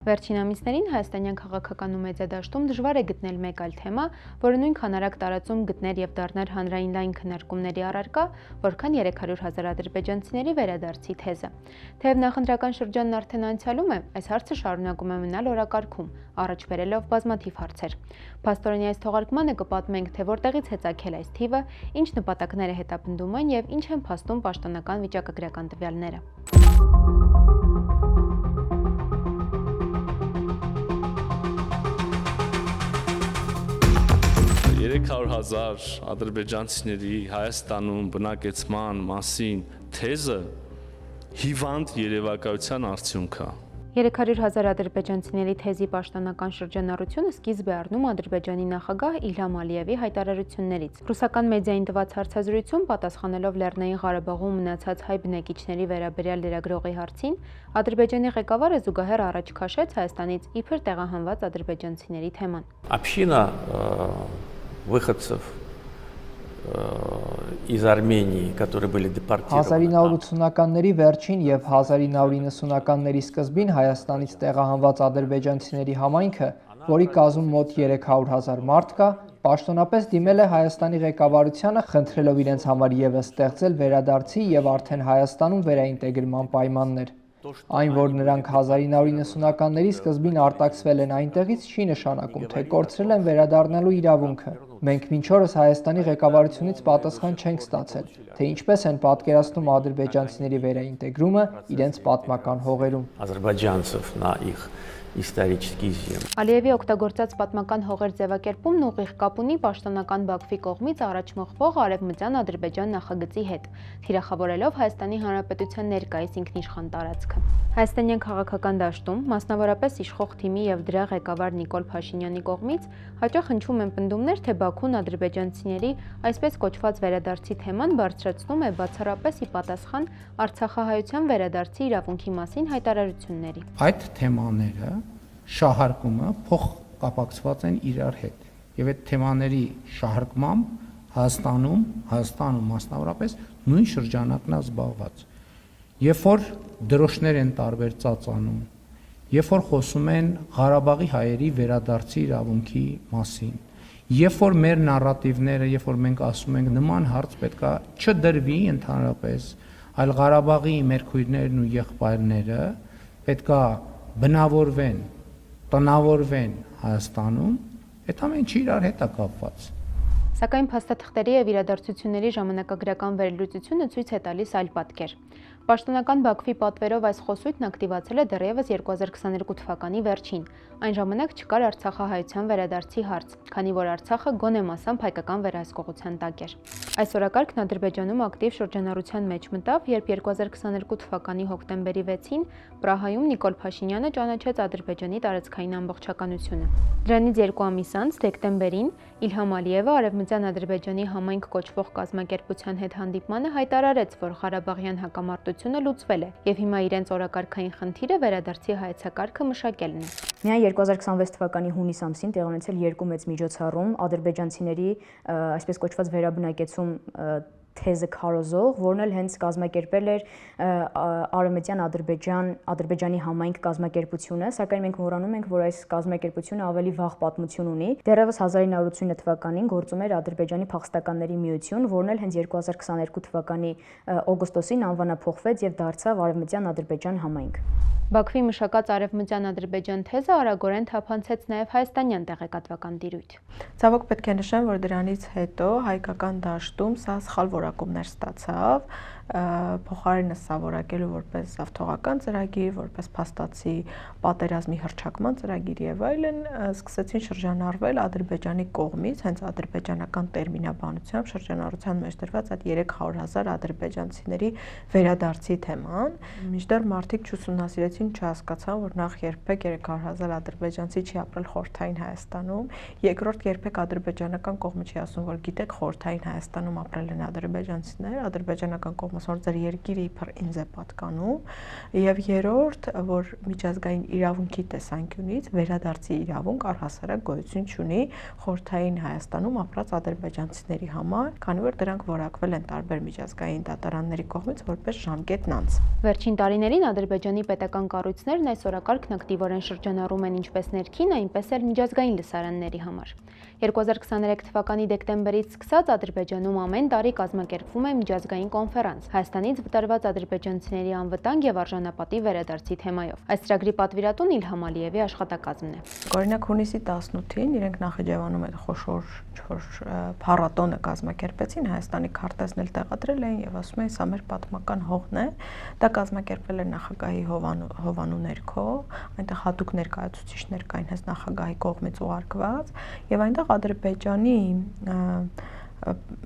Վերջին ամիսներին հայաստանյան քաղաքական ու մեդիադաշտում դժվար է գտնել մեկ այլ թեմա, որը նույնքան արագ տարածում գտներ եւ դառներ հանրային լայն քննարկումների առարկա, որքան 300,000 ադրբեջանցիների վերադարձի թեզը։ Թեև նախընտրական շրջանն արդեն անցյալում է, այս հարցը շարունակում է մնալ օրակարգում, առաջ բերելով բազմաթիվ հարցեր։ Փաստորեն այս թողարկմանը կպատմենք, թե որտեղից է ծագել այս թիվը, ինչ նպատակներ է հետապնդում այն եւ ինչ են փաստում պաշտոնական վիճակագրական տվյալները։ 300,000 ադրբեջանցիների Հայաստանում բնակեցման մասին թեզը հիվանդ երևակայության արդյունք է։ 300,000 ադրբեջանցիների թեզի պաշտոնական շրջանառությունը սկիզբ է առնում Ադրբեջանի նախագահ Իլհամ Ալիևի հայտարարություններից։ Ռուսական մեդիային տված հարցազրույցում պատասխանելով Լեռնային Ղարաբաղում մնացած հայ բնակիչների վերաբերյալ լրագրողի հարցին, Ադրբեջանի ղեկավարը զուգահեռ առաջ քաշեց Հայաստանից իբր տեղահանված ադրբեջանցիների թեման։ Община выходцев из Армении, которые были депортированы. 1980-ականների վերջին եւ 1990-ականների սկզբին Հայաստանից տեղահանված ադրբեջանցիների համայնքը, որի կազմում մոտ 300,000 մարդ կա, պաշտոնապես դիմել է Հայաստանի ղեկավարությանը, խնդրելով իրենց համար եւս ստեղծել վերադարձի եւ արդեն Հայաստանում վերաինտեգրման պայմաններ։ Այն, որ նրանք 1990-ականների սկզբին արտաքսվել են այնտեղից, չի նշանակում, թե կորցրել են վերադառնալու իրավունքը։ Մենք մինչ օրս Հայաստանի ղեկավարությունից պատասխան չենք ստացել, թե ինչպես են պատկերացնում ադրբեջանցիների վերաինտեգրումը իրենց պատմական հողերում։ Азербайджанцев на их исторические земли. Ալիևի օգտագործած պատմական հողեր ձևակերպումն ուղիղ կապ ունի պաշտոնական Բաքվի կողմից առաջ մղվող Արևմտյան Ադրբեջան նախագծի հետ, թիրախավորելով Հայաստանի Հանրապետության ներկայիս ինքնիշխան տարածքը։ Հայաստանյան քաղաքական դաշտում, մասնավորապես իշխող թիմի եւ դրա ղեկավար Նիկոլ Փաշինյանի կողմից հաճախ հնչում են պնդումներ, թե Բաքուն ադրբեջանցիների այսպես կոչված վերադարձի թեման բարձրացնում է բացառապես ի պատասխան Արցախահայության վերադարձի իրավունքի մասին հայտարարությունների։ Այդ թեմաները շահարկումը փոխկապակցված են իրար հետ եւ այդ թեմաների շահարկմամբ Հայաստանում մասնավորապես նույն շրջանակն է զբաղված։ Երբ որ դրոշներ են տարբեր ծածանում, երբ որ խոսում են Ղարաբաղի հայերի վերադարձի իրավունքի մասին, երբ որ մեր նարատիվները, երբ որ մենք ասում ենք նման հարց պետքա չդրվի ընդհանրապես, այլ Ղարաբաղի մեր քույրներն ու եղբայրները պետքա բնավորվեն, տնավորվեն Հայաստանում, այդ ամենը իրար հետ է կապված։ Սակայն փաստաթղթերի եւ իրադարձությունների ժամանակագրական վերլուծությունը ցույց է տալիս այլ պատկեր։ Պաշտոնական Բաքվի պատվերով այս խոսույթն ակտիվացել է դեռևս 2022 թվականի վերջին։ Այն ժամանակ չկար Արցախահայության վերադարձի հարց, քանի որ Արցախը գոնե մասամբ հայկական վերահսկողության տակ էր։ Այս օրակարգն Ադրբեջանում ակտիվ շրջանառության մեջ մտավ, երբ 2022 թվականի հոկտեմբերի 6-ին Պրահայում Նիկոլ Փաշինյանը ճանաչեց Ադրբեջանի տարածքային ամբողջականությունը։ Դրանից 2 ամիս անց, դեկտեմբերին, Իլհամ Ալիևը Արևմտյան Ադրբեջանի համայնք կոչվող կազմակերպության հետ հանդիպմանը հայտարարեց, որ Ղարաբաղյան հակամարտությունը լուծվել է եւ հիմա իրենց օրակարգային խնդիրը վերադարձի հայեցակարգը մշակելն է։ Միայն 2026 թվականի հունիս ամսին տեղի ունեցել 2 մեծ միջոցառում ադրբեջանցիների այսպես կոչված վերաբնակեցում թեզը քարոզող, որն էլ հենց կազմակերպել էր Արևմտյան Ադրբեջանի համայնք կազմակերպությունը, սակայն մենք մոռանում ենք, որ այս կազմակերպությունը ավելի վաղ պատմություն ունի։ Դեռևս 1989 թվականին գործում էր Ադրբեջանի փախստականների միություն, որն էլ հենց 2022 թվականի օգոստոսին անվանափոխվեց եւ դարձավ Արևմտյան Ադրբեջան համայնք։ Բաքվի մշակած Արևմտյան Ադրբեջան թեզը արագորեն թափանցեց նաև հայաստանյան տեղեկատվական տիրույթ։ Ցավոք պետք է նշեմ, որ դրանից հետո հայկական դաշտում սա սխալ որակումներ ստացավ, փոխարենը սա որակելու որպես զավթողական ծրագիր, որպես փաստացի պատերազմի հռչակման ծրագիր եւ այլն, սկսեցին շրջանառվել Ադրբեջանի կողմից, հենց ադրբեջանական տերմինաբանությամբ շրջանառության մեջ դրված այդ 300,000 ադրբեջանցիների վերադարձի թեման, մինչդեռ մարդիկ չուսումնասիրեցին, չհասկացան, որ նախ երբեք 300,000 ադրբեջանցի չի ապրել խորհրդային Հայաստանում, երկրորդ երբեք ադրբեջանական կողմը չի ասում, որ գիտեք խորհրդային Հայաստանում ապրել են ադրբեջանցիներ, ադրբեջանական կողմը ասում որ ձեր երկիրը իբր ինձ է պատկանում, եւ երրորդ, որ միջազգային իրավունքի տեսանկյունից վերադարձի իրավունք առհասարակ գոյություն չունի խորհրդային Հայաստանում ապրած ադրբեջանցիների համար, քանի որ դրանք որակվել են տարբեր միջազգային դատարանների կողմից որպես ժամկետ անց։ Վերջին տարիներին Ադրբեջանի պետական կառույցներն այս օրակարգն ակտիվորեն շրջանառում են ինչպես ներքին, այնպես էլ միջազգային լսարանների համար։ 2023 թվականի դեկտեմբերից սկսած Ադրբեջանում ամեն տարի կազմակերպվում է միջազգային կոնֆերանս Հայաստանից վտարված ադրբեջանցիների անվտանգ եւ արժանապատիվ վերադարձի թեմայով։ Այս ծրագրի պատվիրատուն Իլհամ Ալիևի աշխատակազմն է։ Օրինակ հունիսի 18-ին իրենք Նախիջևանում այդ խոշոր փառատոնը կազմակերպեցին, Հայաստանի քարտեզն էլ տեղադրել էին եւ ասում էին, սա մեր պատմական հողն է։ Դա կազմակերպվել էր նախագահի հովանու ներքո, այնտեղ հատուկ ներկայացուցիչներ կային հենց նախագահի կողմից ուղարկված, եւ այնտեղ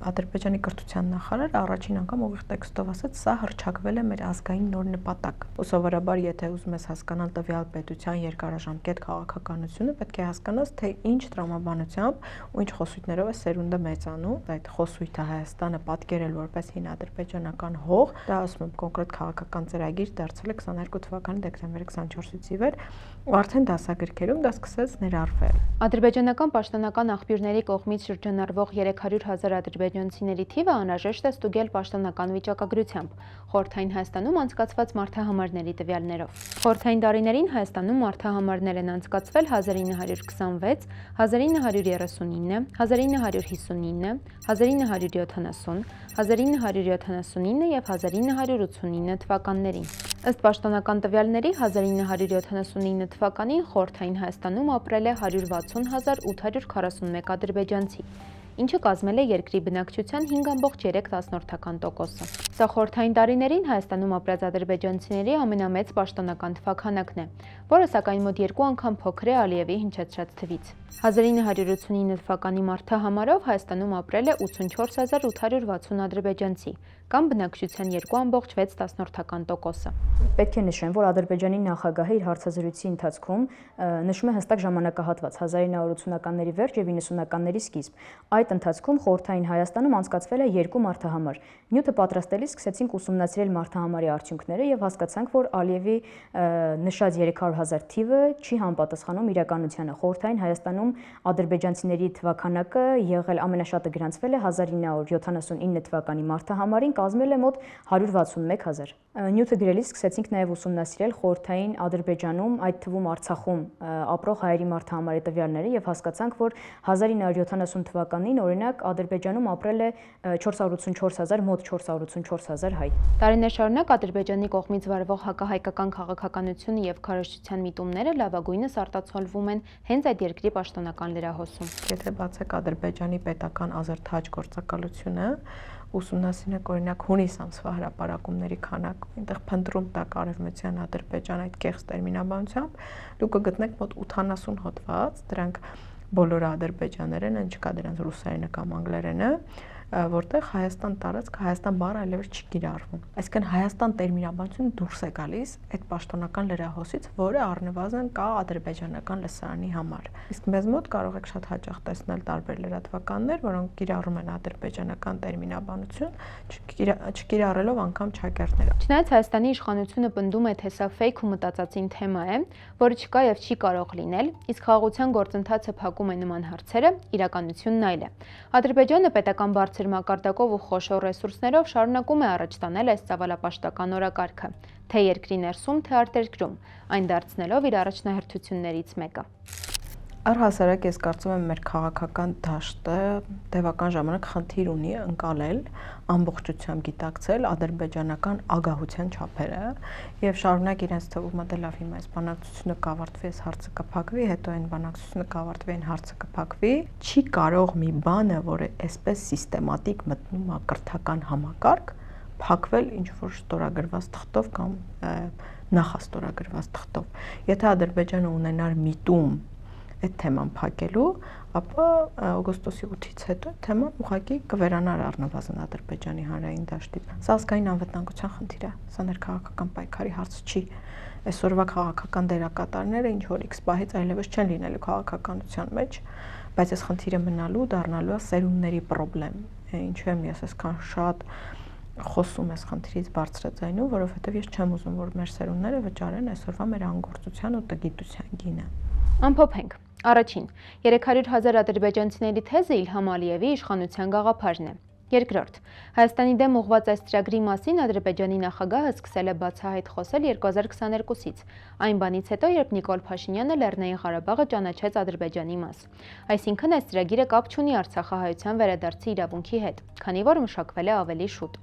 Ադրբեջանի կրթության նախարարը առաջին անգամ ուղիղ տեքստով ասաց, սա հռչակվել է մեր ազգային նոր նպատակ։ Ու սովորաբար, եթե ուզում ես հասկանալ տվյալ պետության երկարաժամկետ քաղաքականությունը, պետք է հասկանաս, թե ինչ տրամաբանությամբ ու ինչ խոսույթներով է սերունդը մեծանում։ Այդ խոսույթը Հայաստանը պատկերել որպես հին ադրբեջանական հող, դա ասում եմ կոնկրետ քաղաքական ծրագիր դարձել է 22 թվականի դեկտեմբերի 24-ից ի վեր, ու արդեն դասագրքերում դա սկսեց ներառվել։ Ադրբեջանական պաշտոնական աղբյուրների կողմից շրջանառվող 300,000 ադրբեջանցիների թիվը անհրաժեշտ է ստուգել պաշտոնական վիճակագրությամբ խորհրդային Հայաստանում անցկացված մարդահամարների տվյալներով։ Խորհրդային տարիներին Հայաստանում մարդահամարներ են անցկացվել 1926, 1939, 1959, 1970, 1979 եւ 1989 թվականներին։ Ըստ պաշտոնական տվյալների 1979 թվականին խորհրդային Հայաստանում ապրել է 160,841 ադրբեջանցի, ինչը կազմել է երկրի բնակչության 5.3%։ Սա խորհրդային տարիներին Հայաստանում ապրած ադրբեջանցիների ամենամեծ պաշտոնական թվաքանակն է, որը սակայն մոտ 2 անգամ փոքր է Ալիևի հնչեցրած թվից։ 1989 թվականի մարդահամարով Հայաստանում ապրել է 84,860 ադրբեջանցի, կամ բնակչության 2.6%։ Պետք է նշեմ, որ Ադրբեջանի նախագահը իր հարցազրույցի ընթացքում նշում է հստակ ժամանակահատված 1980-ականների վերջ եւ 90-ականների սկիզբ։ Այդ ընթացքում խորհրդային Հայաստանում անցկացվել է 2 մարդահամար։ Նյութը պատրաստելիս սկսեցինք ուսումնասիրել մարդահամարի արդյունքները եւ հասկացանք, որ Ալիևի նշած 300,000 թիվը չի համապատասխանում իրականությանը։ Խորհրդային Հայաստանում ադրբեջանցիների թվաքանակը եղել ամենաշատը գրանցվել է 1979 թվականի մարդահամարին, կազմել է մոտ 161,000։ Նյութը գրելիս սկսեցինք նաև ուսումնասիրել խորհրդային Ադրբեջանում, այդ թվում Արցախում ապրող հայերի մարդահամարի տվյալները եւ հասկացանք, որ 1970 թվականին օրինակ Ադրբեջանում ապրել է 484,000, մոտ 484,000 հայ։ Տարիներ շարունակ Ադրբեջանի կողմից վարվող հակահայկական քաղաքականությունը եւ քարոզչության միտումները լավագույնս արտացոլվում են հենց այդ երկրի պաշտոնական լրահոսում։ Եթե բացեք Ադրբեջանի պետական ազերթաճ գործակալությունը, ուսումնասիրեք օրինակ հունիս ամսվա հրապարակումների քանակը, այնտեղ փնտրում տակ արևմտյան Ադրբեջան այդ կեղծ տերմինաբանությամբ, դուք կգտնեք մոտ 80 հոդված, դրանք բոլորը ադրբեջաներեն են, չկա դրանց ռուսերենը կամ անգլերենը, որտեղ Հայաստան տարածք, Հայաստան բառը այլևս չի կիրառվում։ Այսինքն Հայաստան տերմինաբանությունը դուրս է գալիս այդ պաշտոնական լրահոսից, որը առնվազն կա ադրբեջանական լսարանի համար։ Իսկ մեզ մոտ կարող եք շատ հաճախ տեսնել տարբեր լրատվականներ, որոնք կիրառում են ադրբեջանական տերմինաբանություն, չկիրառելով անգամ ճակերտները։ Չնայած Հայաստանի իշխանությունը պնդում է, թե սա ֆեյք ու մտածածին թեմա է, որը չկա եւ չի կարող լինել, իսկ խաղաղության գործընթացը փակում է նման հարցերը, իրականությունն այլ է։ Ադրբեջանը պետական բարձր մակարդակով ու խոշոր ռեսուրսներով շարունակում է առաջ տանել այս ծավալապաշտական օրակարգը, թե երկրի ներսում, թե արտերկրում, այն դարձնելով իր առաջնահերթություններից մեկը։ Առհասարակ ես կարծում եմ մեր քաղաքական դաշտը տևական ժամանակ խնդիր ունի ընկալել, ամբողջությամբ գիտակցել ադրբեջանական ագահության չափերը եւ շարունակ իրենց թվում է դե լավ հիմա այս բանակցությունը կավարտվի, այս հարցը կփակվի, հետո այն բանակցությունը կավարտվի, այն հարցը կփակվի, չի կարող մի բանը, որը այսպես սիստեմատիկ մտնում է կրթական համակարգ, փակվել ինչ որ ստորագրված թղթով կամ նախաստորագրված թղթով։ Եթե Ադրբեջանը ունենար միտում այդ թեման փակելու, ապա օգոստոսի 8-ից հետո թեման ուղղակի կվերանար առնվազն Ադրբեջանի հանրային դաշտից։ Սա ազգային անվտանգության խնդիր է, սա ներքաղաքական պայքարի հարց չի։ Այսօրվա քաղաքական դերակատարները ինչ որ X պահից այլևս չեն լինելու քաղաքականության մեջ, բայց այս խնդիրը մնալու դառնալու է սերունդների խնդրեմ։ Ինչու եմ ես այսքան շատ խոսում ես խնդրից բարձրաձայնով, որովհետև ես չեմ ուզում, որ մեր սերունդները վճարեն այսօրվա մեր անգործության ու տգիտության գինը։ Ամփոփենք։ Առաջին, 300,000 ադրբեջանցիների թեզը Իլհամ Ալիևի իշխանության գաղափարն է։ Երկրորդ, Հայաստանի դեմ ուղղված այս ծրագրի մասին Ադրբեջանի նախագահը սկսել է բացահայտ խոսել 2022-ից, այն բանից հետո, երբ Նիկոլ Փաշինյանը Լեռնային Ղարաբաղը ճանաչեց Ադրբեջանի մաս։ Այսինքն այս ծրագիրը կապ չունի արցախահայության վերադարձի իրավունքի հետ, քանի որ մշակվել է ավելի շուտ։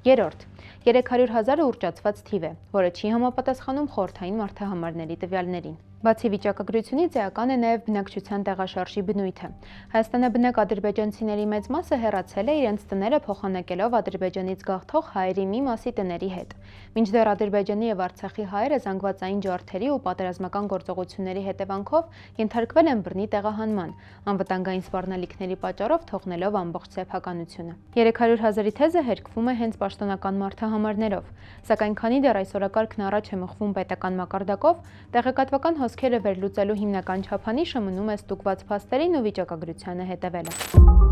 Երրորդ, 300,000-ը ուռճացված թիվ է, որը չի համապատասխանում խորհրդային մարդահամարների տվյալներին։ Բացի վիճակագրությունից էական է նաև բնակչության տեղաշարժի բնույթը։ Հայաստանաբնակ ադրբեջանցիների մեծ մասը հեռացել է իրենց տները փոխանակելով Ադրբեջանից գաղթող հայերի մի մասի տների հետ։ Մինչդեռ Ադրբեջանի եւ Արցախի հայերը զանգվածային ջարդերի ու պատերազմական գործողությունների հետևանքով ենթարկվել են բռնի տեղահանման, անվտանգային սպառնալիքների պատճառով թողնելով ամբողջ սեփականությունը։ 300,000-ի թեզը հերկվում է հենց պաշտոնական մարդահամարներով, սակայն քանի դեռ այս օրակարգն առաջ է մղվում պետական մակարդակով, տեղեկատվական հոսքերը վերլուծելու հիմնական չափանիշը մնում է ստուգված փաստերին ու վիճակագրությանը հետևելը։